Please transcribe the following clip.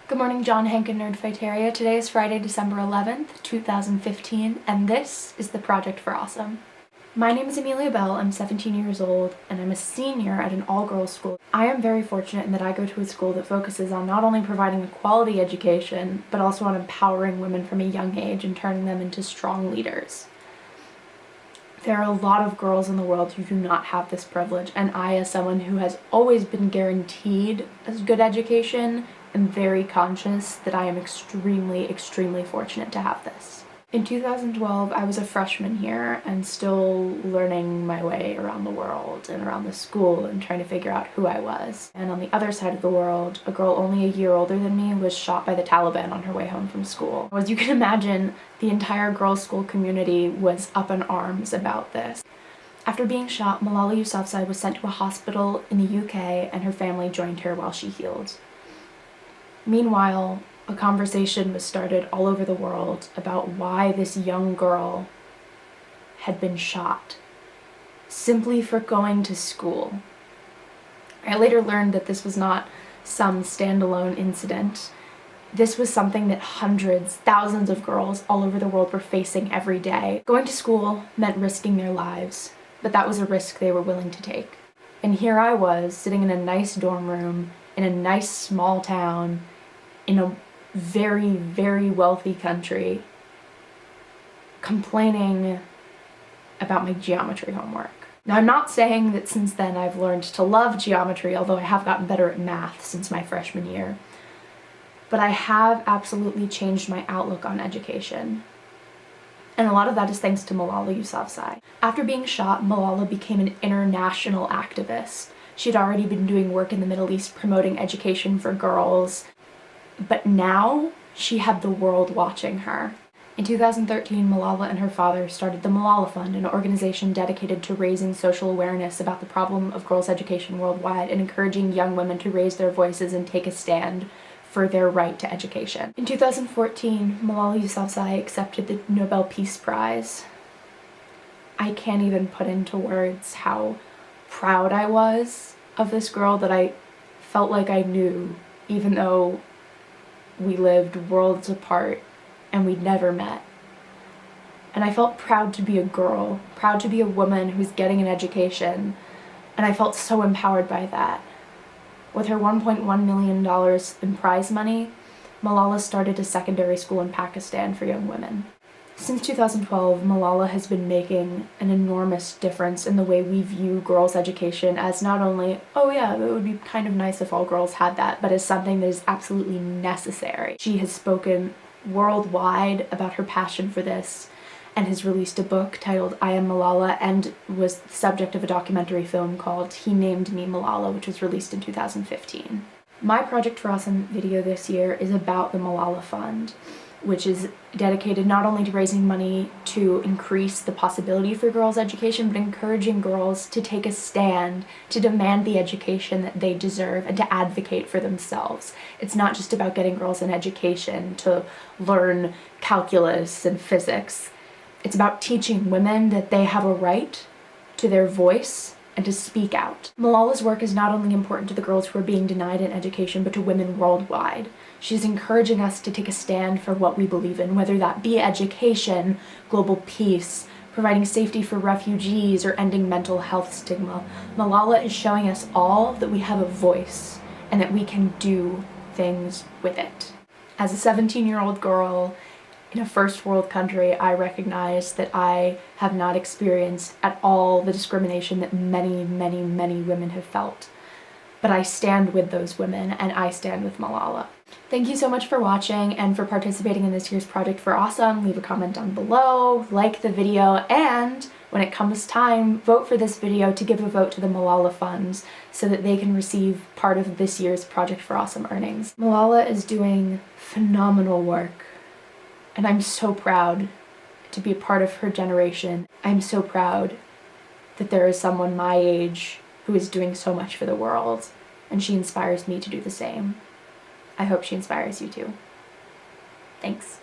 Good morning, John, Hank, and Nerdfighteria. Today is Friday, December 11th, 2015, and this is the Project for Awesome. My name is Amelia Bell, I'm 17 years old, and I'm a senior at an all-girls school. I am very fortunate in that I go to a school that focuses on not only providing a quality education, but also on empowering women from a young age and turning them into strong leaders. There are a lot of girls in the world who do not have this privilege, and I, as someone who has always been guaranteed a good education, am very conscious that I am extremely fortunate to have this. In 2012, I was a freshman here and still learning my way around the world and around the school and trying to figure out who I was. And on the other side of the world, a girl only a year older than me was shot by the Taliban on her way home from school. As you can imagine, the entire girls' school community was up in arms about this. After being shot, Malala Yousafzai was sent to a hospital in the UK and her family joined her while she healed. Meanwhile, a conversation was started all over the world about why this young girl had been shot simply for going to school. I later learned that this was not some standalone incident. This was something that hundreds, thousands of girls all over the world were facing every day. Going to school meant risking their lives, but that was a risk they were willing to take. And here I was, sitting in a nice dorm room in a nice small town in a very wealthy country, complaining about my geometry homework. Now, I'm not saying that since then I've learned to love geometry, although I have gotten better at math since my freshman year, but I have absolutely changed my outlook on education. And a lot of that is thanks to Malala Yousafzai. After being shot, Malala became an international activist. She had already been doing work in the Middle East promoting education for girls, but now she had the world watching her. In 2013, Malala and her father started the Malala Fund, an organization dedicated to raising social awareness about the problem of girls' education worldwide and encouraging young women to raise their voices and take a stand for their right to education. In 2014, Malala Yousafzai accepted the Nobel Peace Prize. I can't even put into words how proud I was of this girl that I felt like I knew, even though we lived worlds apart and we'd never met. And I felt proud to be a girl, proud to be a woman who's getting an education, and I felt so empowered by that. With her $1.1 million in prize money, Malala started a secondary school in Pakistan for young women. Since 2012, Malala has been making an enormous difference in the way we view girls' education as not only, oh yeah, it would be kind of nice if all girls had that, but as something that is absolutely necessary. She has spoken worldwide about her passion for this and has released a book titled I Am Malala and was the subject of a documentary film called He Named Me Malala, which was released in 2015. My Project for Awesome video this year is about the Malala Fund, which is dedicated not only to raising money to increase the possibility for girls' education, but encouraging girls to take a stand, to demand the education that they deserve, and to advocate for themselves. It's not just about getting girls an education to learn calculus and physics. It's about teaching women that they have a right to their voice and to speak out. Malala's work is not only important to the girls who are being denied an education, but to women worldwide. She's encouraging us to take a stand for what we believe in, whether that be education, global peace, providing safety for refugees, or ending mental health stigma. Malala is showing us all that we have a voice and that we can do things with it. As a 17-year-old girl in a first world country, I recognize that I have not experienced at all the discrimination that many women have felt. But I stand with those women, and I stand with Malala. Thank you so much for watching and for participating in this year's Project for Awesome. Leave a comment down below, like the video, and when it comes time, vote for this video to give a vote to the Malala Funds so that they can receive part of this year's Project for Awesome earnings. Malala is doing phenomenal work, and I'm so proud to be a part of her generation. I'm so proud that there is someone my age who is doing so much for the world, and she inspires me to do the same. I hope she inspires you too. Thanks.